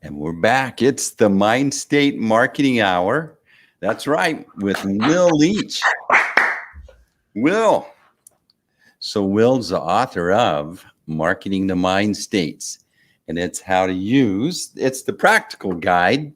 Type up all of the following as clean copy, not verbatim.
And we're back. It's the Mindstate Marketing Hour. That's right, with Will Leach. Will. So Will's the author of Marketing the Mind States. And it's it's the practical guide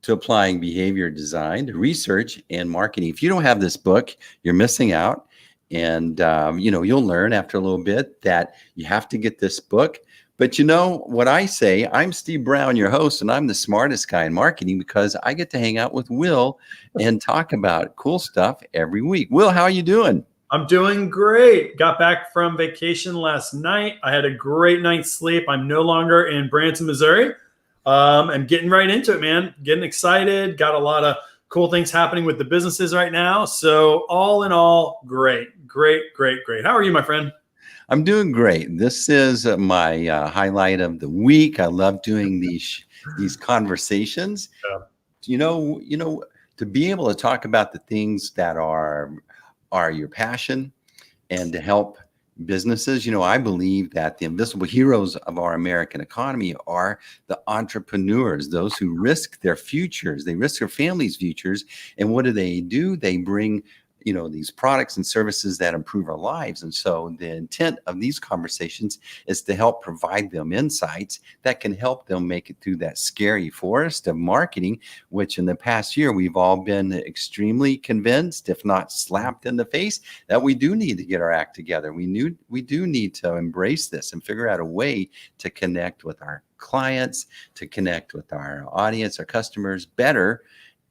to applying behavior design, research, and marketing. If you don't have this book, you're missing out. And, you'll learn after a little bit that you have to get this book. But you know what I say? I'm Steve Brown, your host, and I'm the smartest guy in marketing because I get to hang out with Will and talk about cool stuff every week. Will, how are you doing? I'm doing great. Got back from vacation last night. I had a great night's sleep. I'm no longer in Branson, Missouri. I'm getting right into it, man. Getting excited. Got a lot of cool things happening with the businesses right now. So all in all, great. How are you, my friend? I'm doing great. This is my highlight of the week. I love doing these conversations. Yeah. To be able to talk about the things that are your passion and to help businesses. I believe that the invisible heroes of our American economy are the entrepreneurs, those who risk their futures. They risk their families' futures. And what do? They bring these products and services that improve our lives. And so the intent of these conversations is to help provide them insights that can help them make it through that scary forest of marketing, which in the past year, we've all been extremely convinced, if not slapped in the face, that we do need to get our act together. We do need to embrace this and figure out a way to connect with our clients, to connect with our audience, our customers better.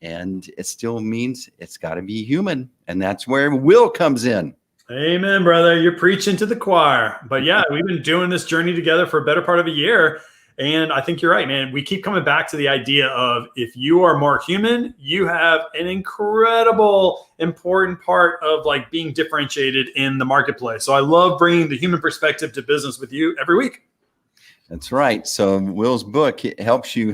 And it still means it's got to be human. And that's where Will comes in. Amen, brother. You're preaching to the choir. But yeah, we've been doing this journey together for a better part of a year. And I think you're right, man. We keep coming back to the idea of if you are more human, you have an incredible, important part of like being differentiated in the marketplace. So I love bringing the human perspective to business with you every week. That's right. So Will's book, it helps you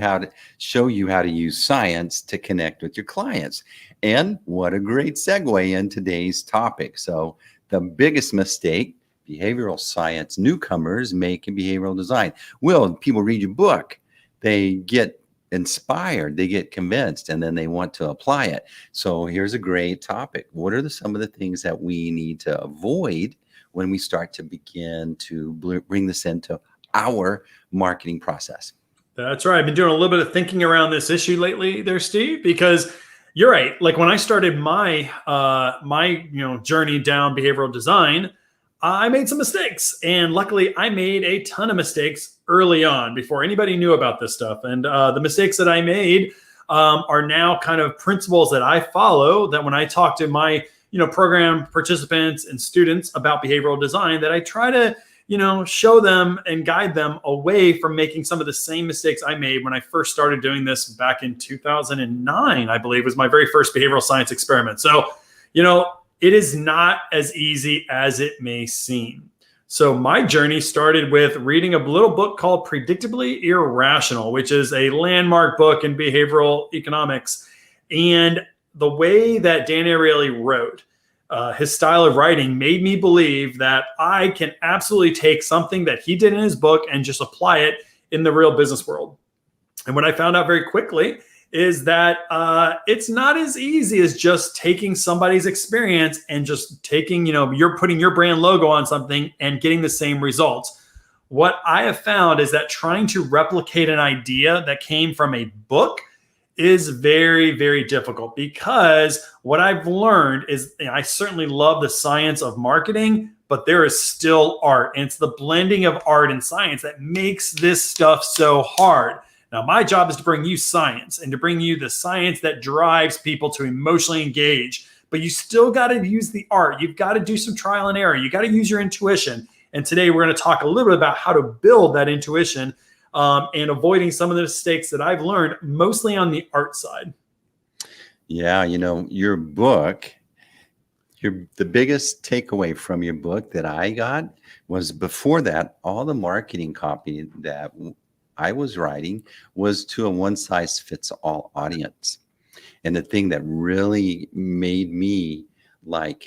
show you how to use science to connect with your clients. And what a great segue in today's topic. So the biggest mistake behavioral science newcomers make in behavioral design. Will, people read your book, they get inspired, they get convinced, and then they want to apply it. So here's a great topic. What are some of the things that we need to avoid when we start to begin to bring this into our marketing process? That's right. I've been doing a little bit of thinking around this issue lately there, Steve, because you're right. Like when I started my journey down behavioral design, I made some mistakes. And luckily I made a ton of mistakes early on before anybody knew about this stuff. And the mistakes that I made are now kind of principles that I follow, that when I talk to my program participants and students about behavioral design, that I try to show them and guide them away from making some of the same mistakes I made when I first started doing this back in 2009, I believe was my very first behavioral science experiment. So, it is not as easy as it may seem. So my journey started with reading a little book called Predictably Irrational, which is a landmark book in behavioral economics. And the way that Dan Ariely wrote, his style of writing made me believe that I can absolutely take something that he did in his book and just apply it in the real business world. And what I found out very quickly is that it's not as easy as just taking somebody's experience and just taking, you're putting your brand logo on something and getting the same results. What I have found is that trying to replicate an idea that came from a book is very, very difficult, because what I've learned is I certainly love the science of marketing, but there is still art. And it's the blending of art and science that makes this stuff so hard. Now, my job is to bring you science and to bring you the science that drives people to emotionally engage. But you still got to use the art. You've got to do some trial and error. You got to use your intuition. And today we're going to talk a little bit about how to build that intuition and avoiding some of the mistakes that I've learned, mostly on the art side. Yeah, your book, the biggest takeaway from your book that I got was, before that, all the marketing copy that I was writing was to a one-size-fits-all audience. And the thing that really made me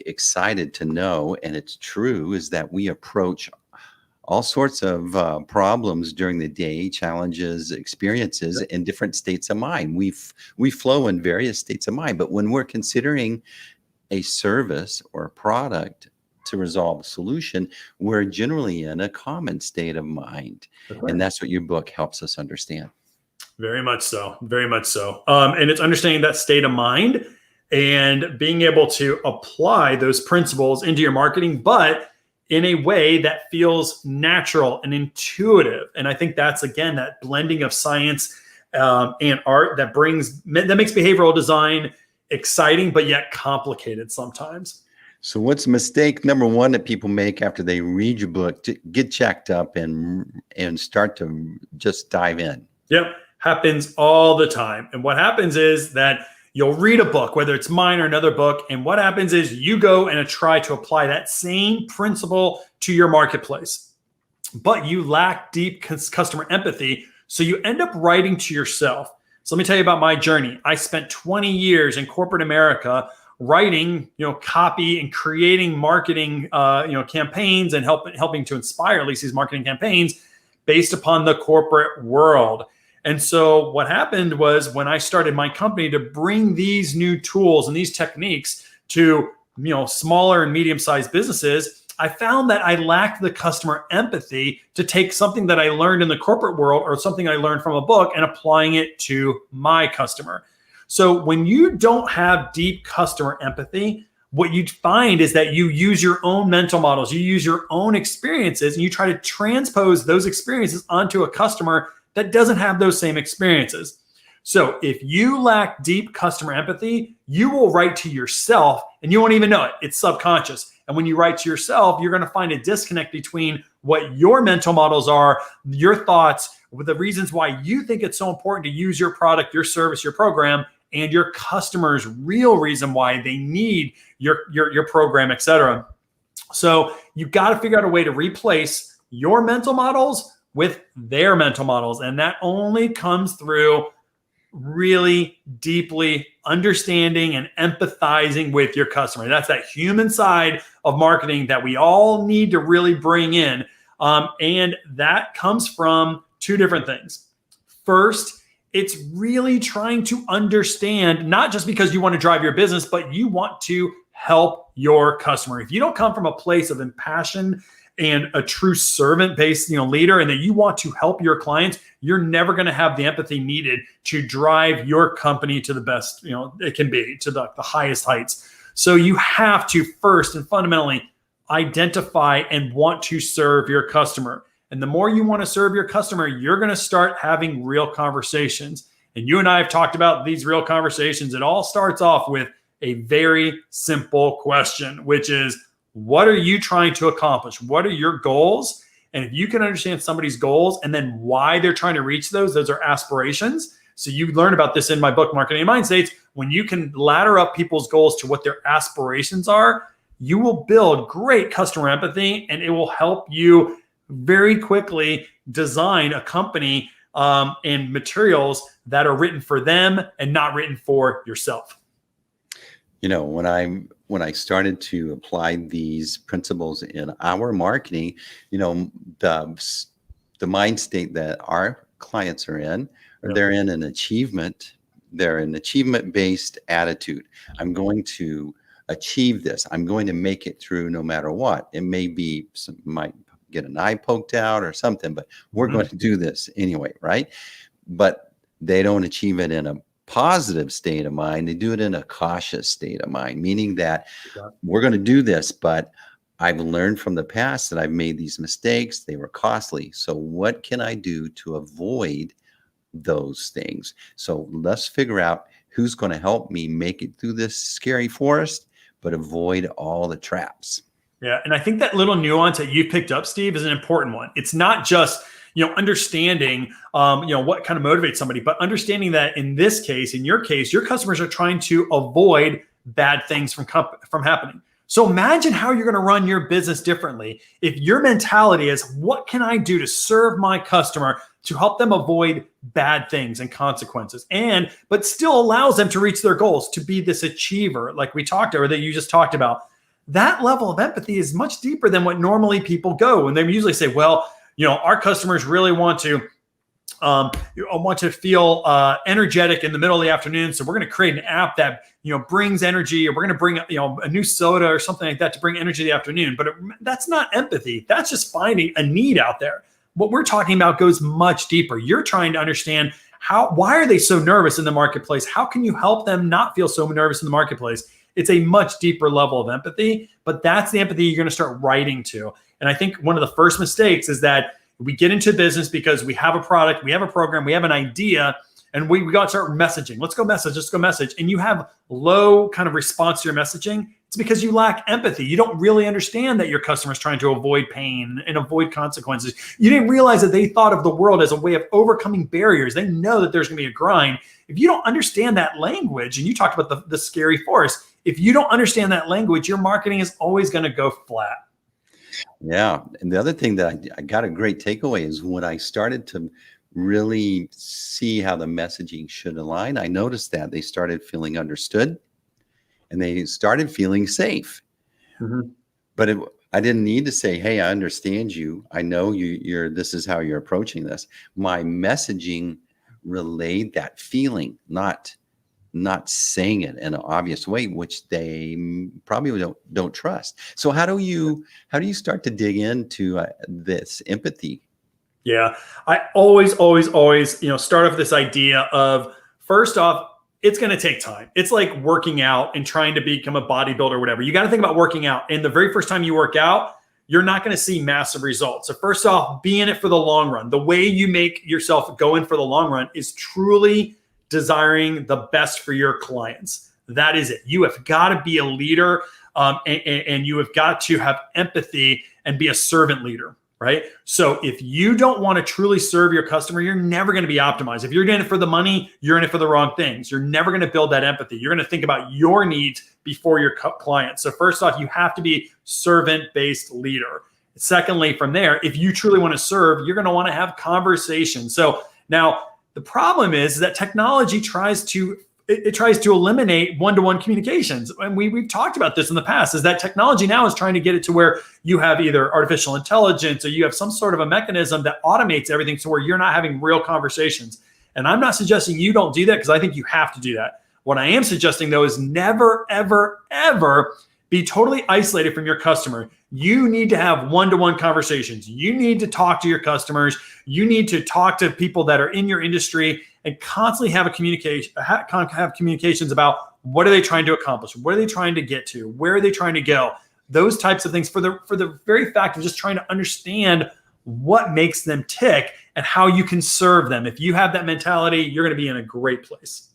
excited to know, and it's true, is that we approach all sorts of problems during the day, challenges, experiences, and different states of mind. We flow in various states of mind, but when we're considering a service or a product to resolve a solution, we're generally in a common state of mind. And that's what your book helps us understand. Very much so. Very much so. And it's understanding that state of mind and being able to apply those principles into your marketing, but in a way that feels natural and intuitive. And I think that's, again, that blending of science and art that makes behavioral design exciting, but yet complicated sometimes. So what's mistake number one that people make after they read your book to get checked up and start to just dive in? Yep. Happens all the time. And what happens is that you'll read a book, whether it's mine or another book. And what happens is you go and try to apply that same principle to your marketplace, but you lack deep customer empathy. So you end up writing to yourself. So let me tell you about my journey. I spent 20 years in corporate America writing, copy and creating marketing, campaigns and helping to inspire at least these marketing campaigns based upon the corporate world. And so what happened was when I started my company to bring these new tools and these techniques to, smaller and medium-sized businesses, I found that I lacked the customer empathy to take something that I learned in the corporate world or something I learned from a book and applying it to my customer. So when you don't have deep customer empathy, what you find is that you use your own mental models, you use your own experiences, and you try to transpose those experiences onto a customer that doesn't have those same experiences. So if you lack deep customer empathy, you will write to yourself and you won't even know it. It's subconscious. And when you write to yourself, you're going to find a disconnect between what your mental models are, your thoughts, with the reasons why you think it's so important to use your product, your service, your program, and your customer's real reason why they need your program, et cetera. So you've got to figure out a way to replace your mental models with their mental models. And that only comes through really deeply understanding and empathizing with your customer. That's that human side of marketing that we all need to really bring in. And that comes from two different things. First, it's really trying to understand, not just because you want to drive your business, but you want to help your customer. If you don't come from a place of impassion and a true servant-based, leader, and that you want to help your clients, you're never going to have the empathy needed to drive your company to the best, it can be, to the highest heights. So you have to first and fundamentally identify and want to serve your customer. And the more you want to serve your customer, you're going to start having real conversations. And you and I have talked about these real conversations. It all starts off with a very simple question, which is, what are you trying to accomplish? What are your goals? And if you can understand somebody's goals and then why they're trying to reach those are aspirations. So you learn about this in my book, Marketing Mindstates. When you can ladder up people's goals to what their aspirations are, you will build great customer empathy, and it will help you very quickly design a company and materials that are written for them and not written for yourself. When I started to apply these principles in our marketing, the mind state that our clients are in, they're in an achievement. They're an achievement-based attitude. I'm going to achieve this. I'm going to make it through no matter what. It may be might get an eye poked out or something, but we're going to do this anyway, right? But they don't achieve it in a positive state of mind. They do it in a cautious state of mind, meaning that we're going to do this, but I've learned from the past that I've made these mistakes. They were costly. So what can I do to avoid those things? So let's figure out who's going to help me make it through this scary forest, but avoid all the traps. Yeah. And I think that little nuance that you picked up, Steve, is an important one. It's not just understanding, what kind of motivates somebody, but understanding that in this case, in your case, your customers are trying to avoid bad things from happening. So imagine how you're going to run your business differently if your mentality is, what can I do to serve my customer to help them avoid bad things and consequences, but still allows them to reach their goals, to be this achiever like we talked about, that you just talked about. That level of empathy is much deeper than what normally people go. And they usually say, well, our customers really want to feel energetic in the middle of the afternoon. So we're going to create an app that, brings energy, or we're going to bring, a new soda or something like that to bring energy in the afternoon. But that's not empathy. That's just finding a need out there. What we're talking about goes much deeper. You're trying to understand why are they so nervous in the marketplace? How can you help them not feel so nervous in the marketplace? It's a much deeper level of empathy, but that's the empathy you're going to start writing to. And I think one of the first mistakes is that we get into business because we have a product, we have a program, we have an idea, and we got to start messaging. Let's go message. And you have low kind of response to your messaging. It's because you lack empathy. You don't really understand that your customer is trying to avoid pain and avoid consequences. You didn't realize that they thought of the world as a way of overcoming barriers. They know that there's going to be a grind. If you don't understand that language, and you talked about the scary force, if you don't understand that language, your marketing is always going to go flat. Yeah. And the other thing that I got a great takeaway is when I started to really see how the messaging should align, I noticed that they started feeling understood and they started feeling safe. Mm-hmm. But I didn't need to say, hey, I understand you. I know this is how you're approaching this. My messaging relayed that feeling, not saying it in an obvious way, which they probably don't trust. So how do you start to dig into this empathy? Yeah, I always, start off this idea of, first off, it's going to take time. It's like working out and trying to become a bodybuilder or whatever. You got to think about working out. And the very first time you work out, you're not going to see massive results. So first off, be in it for the long run. The way you make yourself go in for the long run is truly desiring the best for your clients. That is it. You have got to be a leader, and you have got to have empathy and be a servant leader, right? So if you don't want to truly serve your customer, you're never going to be optimized. If you're in it for the money, you're in it for the wrong things. You're never going to build that empathy. You're going to think about your needs before your clients. So first off, you have to be servant-based leader. Secondly, from there, if you truly want to serve, you're going to want to have conversations. So now, the problem is that technology tries to eliminate one-to-one communications. And we've talked about this in the past, is that technology now is trying to get it to where you have either artificial intelligence or you have some sort of a mechanism that automates everything to where you're not having real conversations. And I'm not suggesting you don't do that, because I think you have to do that. What I am suggesting, though, is never, ever, ever be totally isolated from your customer. You need to have one-to-one conversations. You need to talk to your customers. You need to talk to people that are in your industry and constantly have communications about what are they trying to accomplish? What are they trying to get to? Where are they trying to go? Those types of things, for the very fact of just trying to understand what makes them tick and how you can serve them. If you have that mentality, you're going to be in a great place.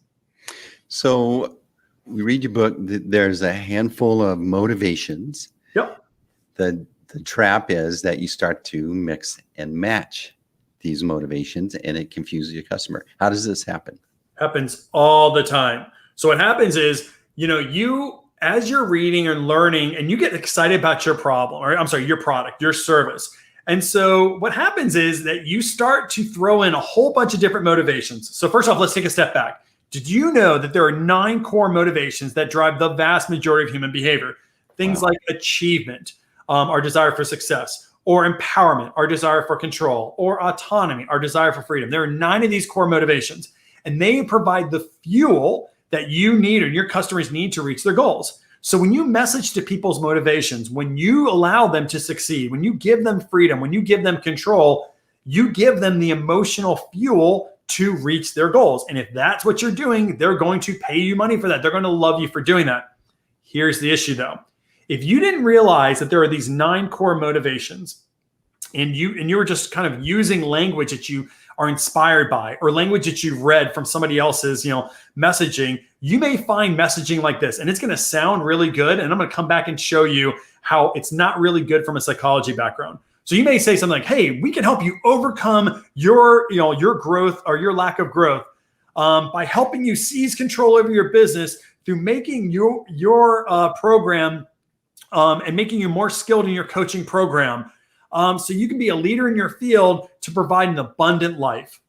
So we read your book. There's a handful of motivations. Yep. The trap is that you start to mix and match these motivations, and it confuses your customer. How does this happen? Happens all the time. So what happens is, you, as you're reading and learning, and you get excited about your problem, or your product, your service. And so what happens is that you start to throw in a whole bunch of different motivations. So first off, let's take a step back. Did you know that there are 9 core motivations that drive the vast majority of human behavior? Things like achievement, our desire for success, or empowerment, our desire for control, or autonomy, our desire for freedom. There are 9 of these core motivations, and they provide the fuel that you need or your customers need to reach their goals. So when you message to people's motivations, when you allow them to succeed, when you give them freedom, when you give them control, you give them the emotional fuel to reach their goals. And if that's what you're doing, they're going to pay you money for that. They're going to love you for doing that. Here's the issue, though. If you didn't realize that there are these 9 core motivations, and you were just kind of using language that you are inspired by, or language that you've read from somebody else's, messaging, you may find messaging like this, and it's going to sound really good. And I'm going to come back and show you how it's not really good from a psychology background. So you may say something like, hey, we can help you overcome your growth or your lack of growth by helping you seize control over your business through making your program and making you more skilled in your coaching program. So you can be a leader in your field to provide an abundant life.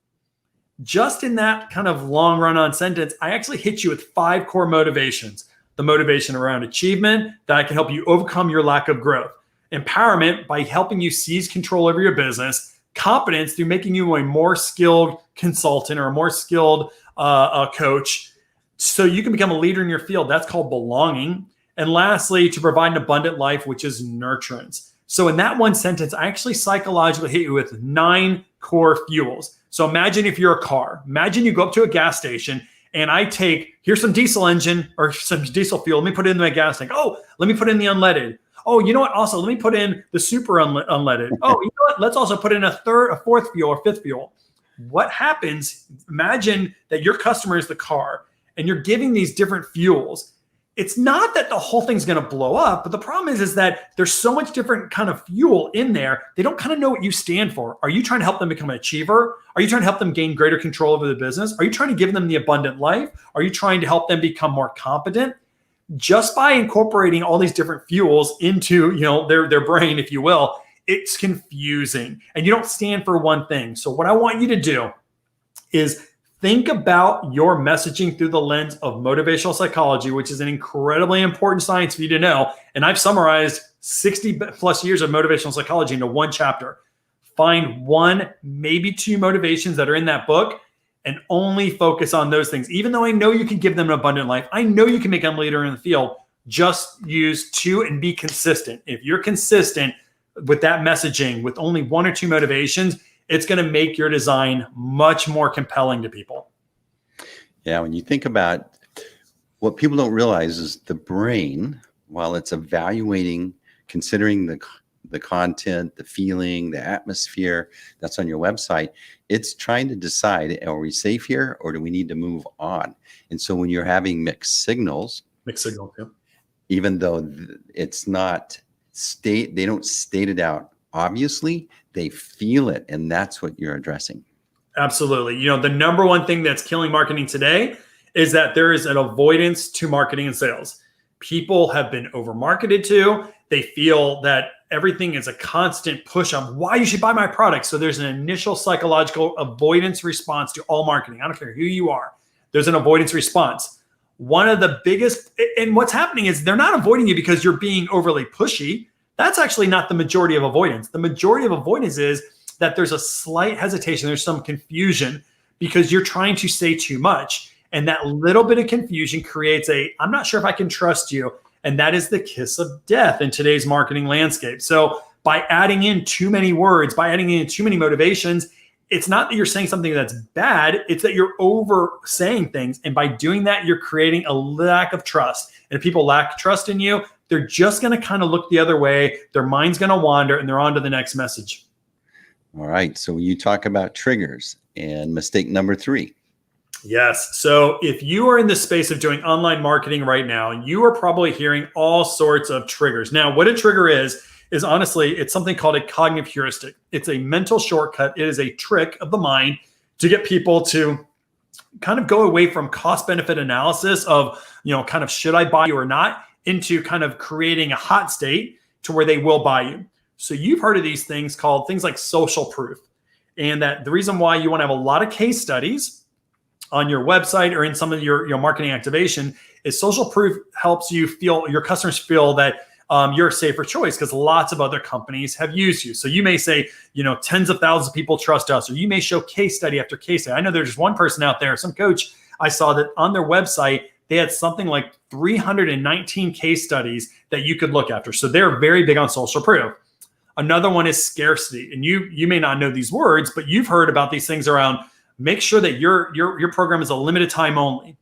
Just in that kind of long run on sentence, I actually hit you with 5 core motivations. the motivation around achievement that can help you overcome your lack of growth. Empowerment by helping you seize control over your business. Competence through making you a more skilled consultant or a more skilled coach so you can become a leader in your field. That's called belonging. And lastly, to provide an abundant life, which is nurturance. So in that one sentence, I actually psychologically hit you with 9 core fuels. So imagine if you're a car. Imagine you go up to a gas station and I here's some diesel engine or some diesel fuel. Let me put it in my gas tank. Oh, let me put in the unleaded. Oh, you know what? Also, let me put in the super unleaded. Oh, you know what? Let's also put in a fourth fuel or fifth fuel. What happens? Imagine that your customer is the car and you're giving these different fuels. It's not that the whole thing's going to blow up, but the problem is that there's so much different kind of fuel in there. They don't kind of know what you stand for. Are you trying to help them become an achiever? Are you trying to help them gain greater control over the business? Are you trying to give them the abundant life? Are you trying to help them become more competent? Just by incorporating all these different fuels into, their brain, if you will, it's confusing and you don't stand for one thing. So what I want you to do is think about your messaging through the lens of motivational psychology, which is an incredibly important science for you to know. And I've summarized 60 plus years of motivational psychology into one chapter. Find 1, maybe 2 motivations that are in that book and only focus on those things. Even though I know you can give them an abundant life, I know you can make them a leader in the field, just use 2 and be consistent. If you're consistent with that messaging with only 1 or 2 motivations, it's going to make your design much more compelling to people. Yeah, when you think about what people don't realize is the brain, while it's evaluating, considering the content, the feeling, the atmosphere that's on your website, it's trying to decide, are we safe here or do we need to move on? And so when you're having mixed signals, yeah. Even though it's not they don't state it out obviously, they feel it, and that's what you're addressing. Absolutely. The number one thing that's killing marketing today is that there is an avoidance to marketing and sales. People have been over-marketed to. They feel that everything is a constant push on why you should buy my product. So there's an initial psychological avoidance response to all marketing. I don't care who you are. There's an avoidance response. One of the biggest, and what's happening is they're not avoiding you because you're being overly pushy. That's actually not the majority of avoidance. The majority of avoidance is that there's a slight hesitation. There's some confusion because you're trying to say too much. And that little bit of confusion creates I'm not sure if I can trust you. And that is the kiss of death in today's marketing landscape. So by adding in too many words, by adding in too many motivations, it's not that you're saying something that's bad. It's that you're over saying things. And by doing that, you're creating a lack of trust. And if people lack trust in you, they're just going to kind of look the other way. Their mind's going to wander and they're on to the next message. All right. So you talk about triggers and mistake number 3. Yes. So if you are in the space of doing online marketing right now, you are probably hearing all sorts of triggers. Now, what a trigger is honestly, it's something called a cognitive heuristic. It's a mental shortcut. It is a trick of the mind to get people to kind of go away from cost benefit analysis of, kind of should I buy you or not, into kind of creating a hot state to where they will buy you. So you've heard of these things called things like social proof. And that the reason why you want to have a lot of case studies on your website or in some of your marketing activation is social proof helps you feel, your customers feel that you're a safer choice because lots of other companies have used you. So you may say, tens of thousands of people trust us, or you may show case study after case study. I know there's just one person out there, some coach, I saw that on their website, they had something like 319 case studies that you could look after. So they're very big on social proof. Another one is scarcity. And you may not know these words, but you've heard about these things around make sure that your program is a limited time only.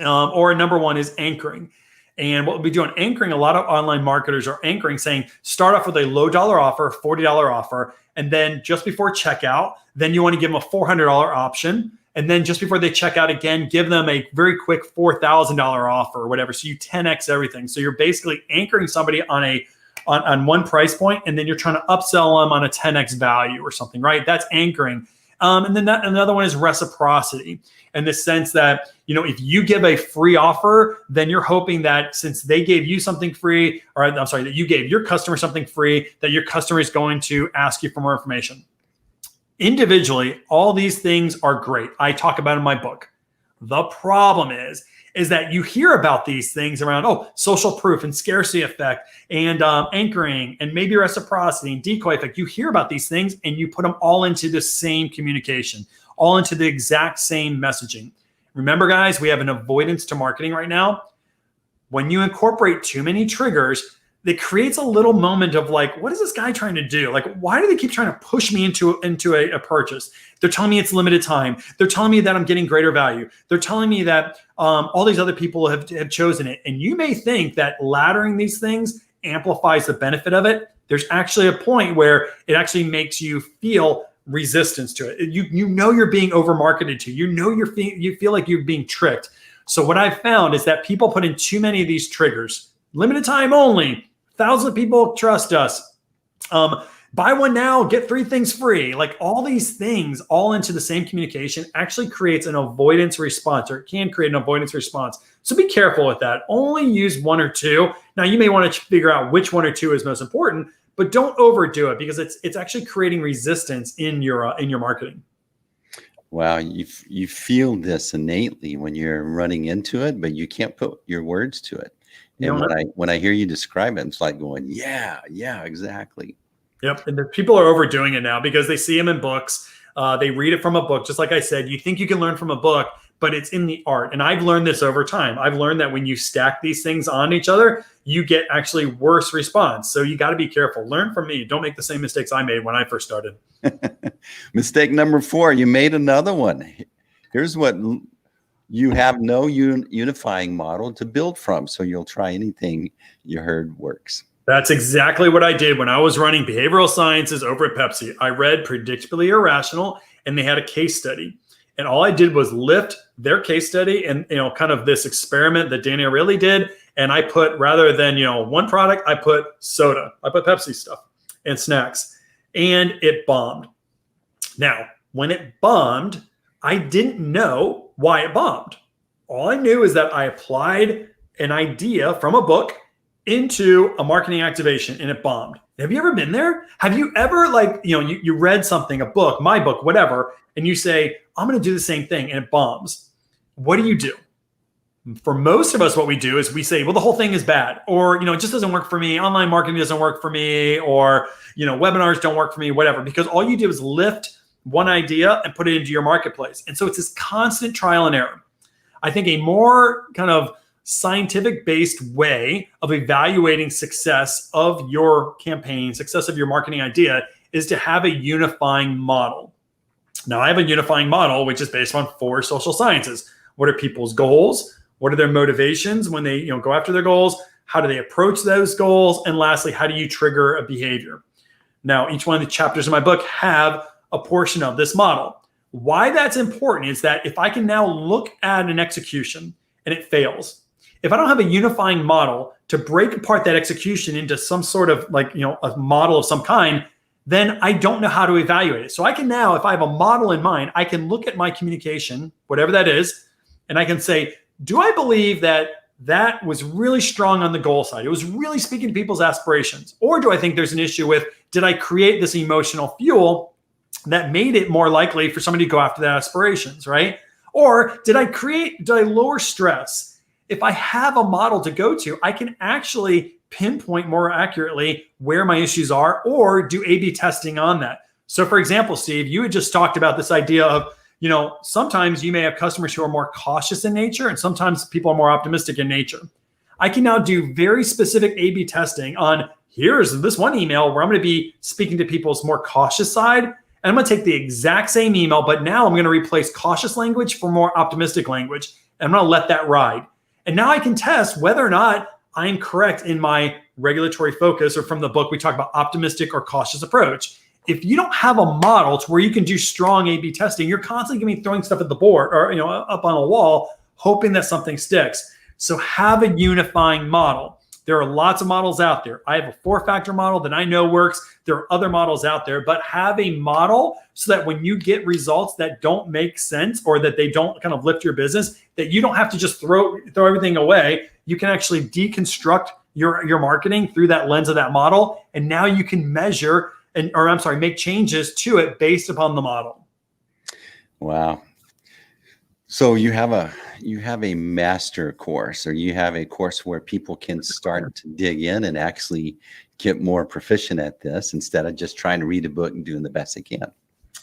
Or number 1 is anchoring. And what we do on anchoring, a lot of online marketers are anchoring saying, start off with a $low offer, $40 offer. And then just before checkout, then you want to give them a $400 option. And then just before they check out again, give them a very quick $4,000 offer or whatever. So you 10x everything. So you're basically anchoring somebody on one price point, and then you're trying to upsell them on a 10x value or something, right? That's anchoring. And then another one is reciprocity, in the sense that, if you give a free offer, then you're hoping that since they gave you something free, that you gave your customer something free, that your customer is going to ask you for more information. Individually, all these things are great. I talk about in my book. The problem is that you hear about these things around, social proof and scarcity effect and anchoring and maybe reciprocity and decoy effect. You hear about these things and you put them all into the same communication, all into the exact same messaging. Remember, guys, we have an avoidance to marketing right now. When you incorporate too many triggers, it creates a little moment of like, what is this guy trying to do? Like, why do they keep trying to push me into a purchase? They're telling me it's limited time. They're telling me that I'm getting greater value. They're telling me that all these other people have chosen it. And you may think that laddering these things amplifies the benefit of it. There's actually a point where it actually makes you feel resistance to it. You know you're being over marketed to. You know you feel like you're being tricked. So what I've found is that people put in too many of these triggers. Limited time only. Thousands of people trust us. Buy one now, get 3 things free. Like all these things all into the same communication actually creates an avoidance response, or it can create an avoidance response. So be careful with that. Only use 1 or 2. Now you may want to figure out which 1 or 2 is most important, but don't overdo it because it's actually creating resistance in your marketing. Wow, you feel this innately when you're running into it, but you can't put your words to it. And when I hear you describe it, it's like going, yeah, exactly. Yep. And the people are overdoing it now because they see them in books. They read it from a book. Just like I said, you think you can learn from a book, but it's in the art. And I've learned this over time. I've learned that when you stack these things on each other, you get actually worse response. So you got to be careful. Learn from me. Don't make the same mistakes I made when I first started. Mistake number 4, you made another one. Here's what you have: no unifying model to build from. So you'll try anything you heard works. That's exactly what I did when I was running behavioral sciences over at Pepsi. I read Predictably Irrational, and they had a case study. And all I did was lift their case study and, kind of this experiment that Danny really did. And I put, rather than, one product, I put soda. I put Pepsi stuff and snacks. And it bombed. Now, when it bombed, I didn't know why it bombed. All I knew is that I applied an idea from a book into a marketing activation and it bombed. Have you ever been there? Have you ever you read something, a book, my book, whatever, and you say, I'm going to do the same thing and it bombs. What do you do? For most of us, what we do is we say, well, the whole thing is bad, or, it just doesn't work for me. Online marketing doesn't work for me, or, webinars don't work for me, whatever, because all you do is lift one idea and put it into your marketplace. And so it's this constant trial and error. I think a more kind of scientific-based way of evaluating success of your campaign, success of your marketing idea, is to have a unifying model. Now, I have a unifying model, which is based on 4 social sciences. What are people's goals? What are their motivations when they go after their goals? How do they approach those goals? And lastly, how do you trigger a behavior? Now, each one of the chapters in my book have a portion of this model. Why that's important is that if I can now look at an execution and it fails, if I don't have a unifying model to break apart that execution into some sort of a model of some kind, then I don't know how to evaluate it. So I can now, if I have a model in mind, I can look at my communication, whatever that is, and I can say, do I believe that was really strong on the goal side? It was really speaking to people's aspirations. Or do I think there's an issue with, did I create this emotional fuel that made it more likely for somebody to go after their aspirations, right? Or did I lower stress? If I have a model to go to, I can actually pinpoint more accurately where my issues are, or do A/B testing on that. So for example, Steve, you had just talked about this idea of, sometimes you may have customers who are more cautious in nature, and sometimes people are more optimistic in nature. I can now do very specific A/B testing on, here's this one email where I'm going to be speaking to people's more cautious side. And I'm going to take the exact same email, but now I'm going to replace cautious language for more optimistic language. And I'm going to let that ride. And now I can test whether or not I am correct in my regulatory focus, or from the book, we talk about optimistic or cautious approach. If you don't have a model to where you can do strong A/B testing, you're constantly going to be throwing stuff at the board or up on a wall, hoping that something sticks. So have a unifying model. There are lots of models out there. I have a 4-factor model that I know works. There are other models out there, but have a model so that when you get results that don't make sense, or that they don't kind of lift your business, that you don't have to just throw everything away. You can actually deconstruct your marketing through that lens of that model. And now you can measure make changes to it based upon the model. Wow. So you have a master course, or you have a course where people can start to dig in and actually get more proficient at this instead of just trying to read a book and doing the best they can.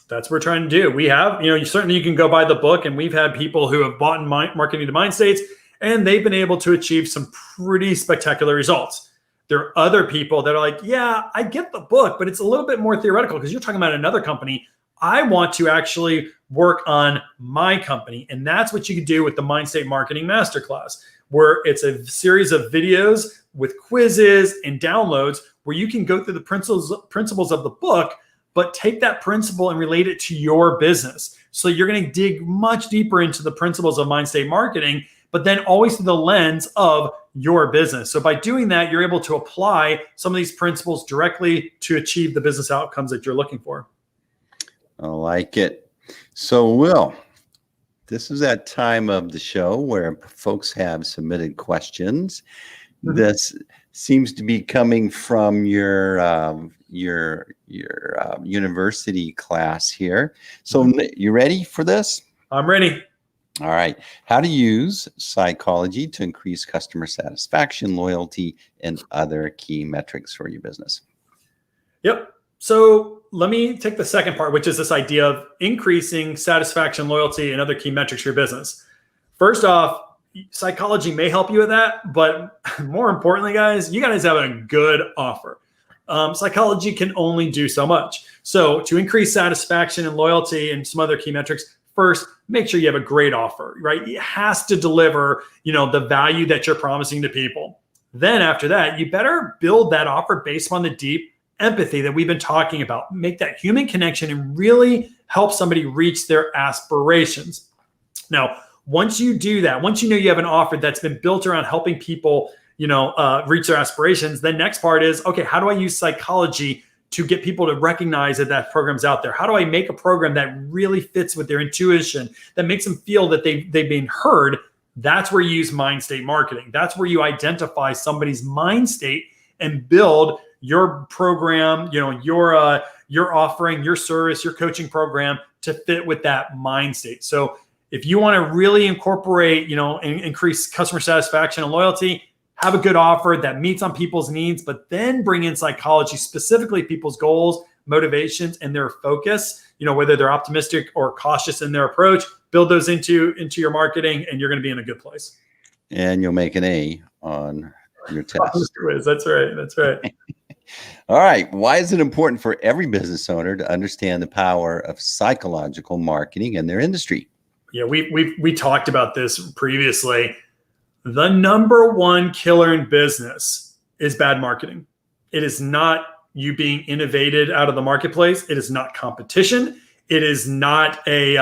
That's what we're trying to do. We have, certainly you can go buy the book, and we've had people who have bought in Marketing to Mind States, and they've been able to achieve some pretty spectacular results. There are other people that are like, yeah, I get the book, but it's a little bit more theoretical because you're talking about another company. I want to actually work on my company. And that's what you can do with the Mindstate Marketing Masterclass, where it's a series of videos with quizzes and downloads where you can go through the principles of the book, but take that principle and relate it to your business. So you're going to dig much deeper into the principles of Mindstate Marketing, but then always through the lens of your business. So by doing that, you're able to apply some of these principles directly to achieve the business outcomes that you're looking for. I like it. So, Will, this is that time of the show where folks have submitted questions. Mm-hmm. This seems to be coming from your university class here. So, you ready for this? I'm ready. All right. How to use psychology to increase customer satisfaction, loyalty, and other key metrics for your business. Yep. So let me take the second part, which is this idea of increasing satisfaction, loyalty, and other key metrics for your business. First off, psychology may help you with that, but more importantly, guys, you guys have a good offer. Psychology can only do so much. So to increase satisfaction and loyalty and some other key metrics, first, make sure you have a great offer, right? It has to deliver, the value that you're promising to people. Then after that, you better build that offer based on the deep empathy that we've been talking about. Make that human connection and really help somebody reach their aspirations. Now, once you do that, once you know you have an offer that's been built around helping people, reach their aspirations, the next part is, okay, how do I use psychology to get people to recognize that program's out there? How do I make a program that really fits with their intuition, that makes them feel that they've been heard? That's where you use mind state marketing. That's where you identify somebody's mind state and build your program, your offering, your service, your coaching program to fit with that mind state. So if you want to really incorporate, increase customer satisfaction and loyalty, have a good offer that meets on people's needs, but then bring in psychology, specifically people's goals, motivations, and their focus, whether they're optimistic or cautious in their approach, build those into your marketing, and you're going to be in a good place. And you'll make an A on your test. That's right. That's right. All right. Why is it important for every business owner to understand the power of psychological marketing in their industry? Yeah, we talked about this previously. The number one killer in business is bad marketing. It is not you being innovated out of the marketplace. It is not competition. It is not a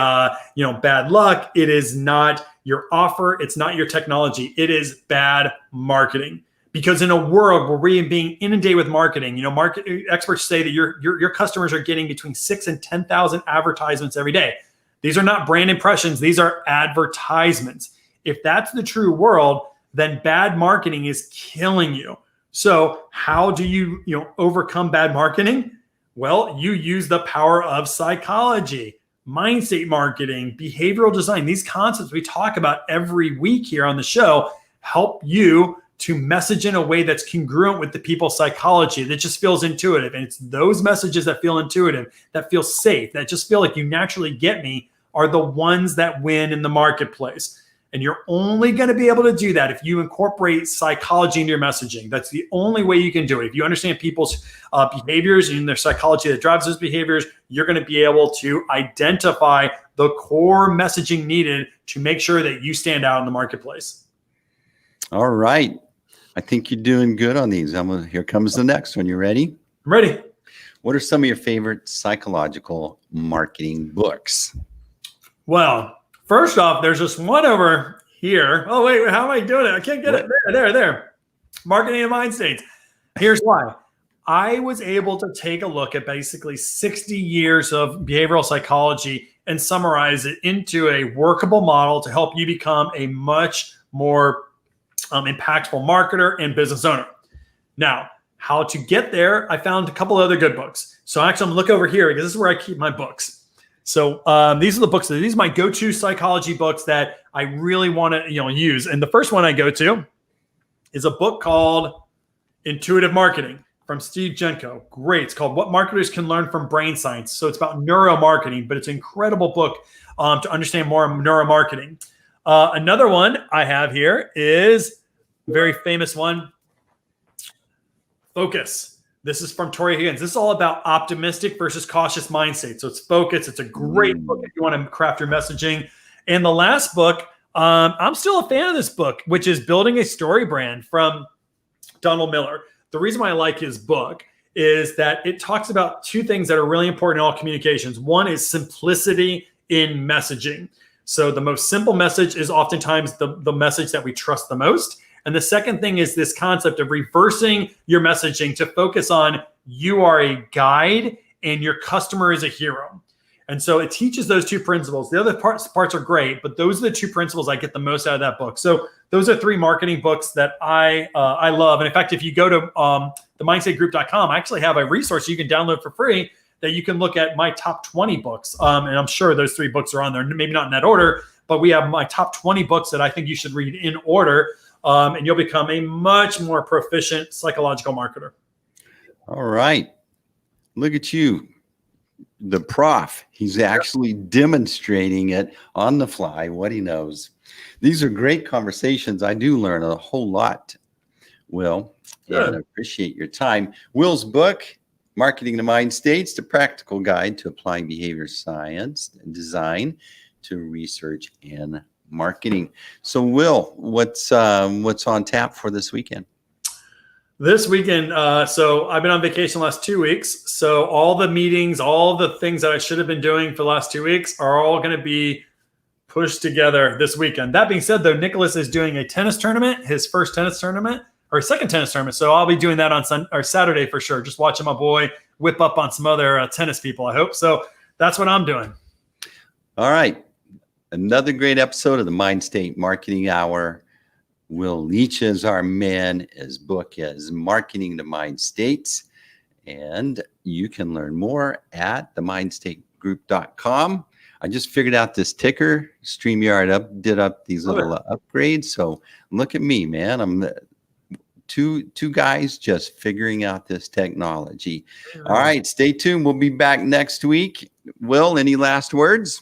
bad luck. It is not your offer. It's not your technology. It is bad marketing. Because in a world where we're being inundated with marketing, market experts say that your customers are getting between 6,000 and 10,000 advertisements every day. These are not brand impressions. These are advertisements. If that's the true world, then bad marketing is killing you. So how do you overcome bad marketing? Well, you use the power of psychology, mind state marketing, behavioral design. These concepts we talk about every week here on the show help you to message in a way that's congruent with the people's psychology, that just feels intuitive. And it's those messages that feel intuitive, that feel safe, that just feel like you naturally get me, are the ones that win in the marketplace. And you're only going to be able to do that if you incorporate psychology into your messaging. That's the only way you can do it. If you understand people's behaviors and their psychology that drives those behaviors, you're going to be able to identify the core messaging needed to make sure that you stand out in the marketplace. All right. I think you're doing good on these. Here comes the next one. You ready? I'm ready. What are some of your favorite psychological marketing books? Well, first off, there's just one over here. Oh, wait, how am I doing it? I can't get it. There. Marketing and Mind States. Here's why. I was able to take a look at basically 60 years of behavioral psychology and summarize it into a workable model to help you become a much more impactful marketer and business owner. Now, how to get there, I found a couple other good books. So actually, I'm going to look over here because this is where I keep my books. So these are the books. These are my go-to psychology books that I really want to use. And the first one I go to is a book called Intuitive Marketing from Steve Jenko. Great. It's called What Marketers Can Learn from Brain Science. So it's about neuromarketing, but it's an incredible book to understand more neuromarketing. Another one I have here is a very famous one, Focus. This is from Tori Higgins. This is all about optimistic versus cautious mindset. So it's Focus. It's a great book if you want to craft your messaging. And the last book, I'm still a fan of this book, which is Building a Story Brand from Donald Miller. The reason why I like his book is that it talks about two things that are really important in all communications. One is simplicity in messaging. So the most simple message is oftentimes the message that we trust the most. And the second thing is this concept of reversing your messaging to focus on you are a guide and your customer is a hero. And so it teaches those two principles. The other parts are great, but those are the two principles I get the most out of that book. So those are 3 marketing books that I love. And in fact, if you go to the mindstategroup.com, I actually have a resource you can download for free that you can look at my top 20 books. And I'm sure those 3 books are on there, maybe not in that order, but we have my top 20 books that I think you should read in order. And you'll become a much more proficient psychological marketer. All right. Look at you, the prof. He's actually demonstrating it on the fly, what he knows. These are great conversations. I do learn a whole lot, Will, and I appreciate your time. Will's book, Marketing to Mind States, the practical guide to applying behavior science and design to research and marketing. So, Will, what's on tap for this weekend? This weekend, so I've been on vacation the last 2 weeks. So all the meetings, all the things that I should have been doing for the last 2 weeks are all going to be pushed together this weekend. That being said, though, Nicholas is doing a tennis tournament, his first tennis tournament, or second tennis tournament. So I'll be doing that on Saturday for sure. Just watching my boy whip up on some other tennis people, I hope. So that's what I'm doing. All right. Another great episode of the Mindstate Marketing Hour. Will Leach is our man. His book is Marketing to Mind States. And you can learn more at themindstategroup.com. I just figured out this ticker. StreamYard did up these little upgrades. So look at me, man. I'm two guys just figuring out this technology. All right, stay tuned. We'll be back next week. Will, any last words?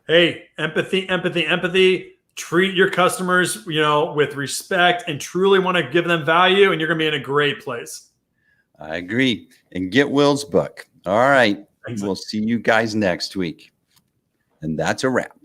Hey, empathy, empathy, empathy. Treat your customers, with respect and truly want to give them value, and you're going to be in a great place. I agree. And get Will's book. All right. Thanks. We'll see you guys next week. And that's a wrap.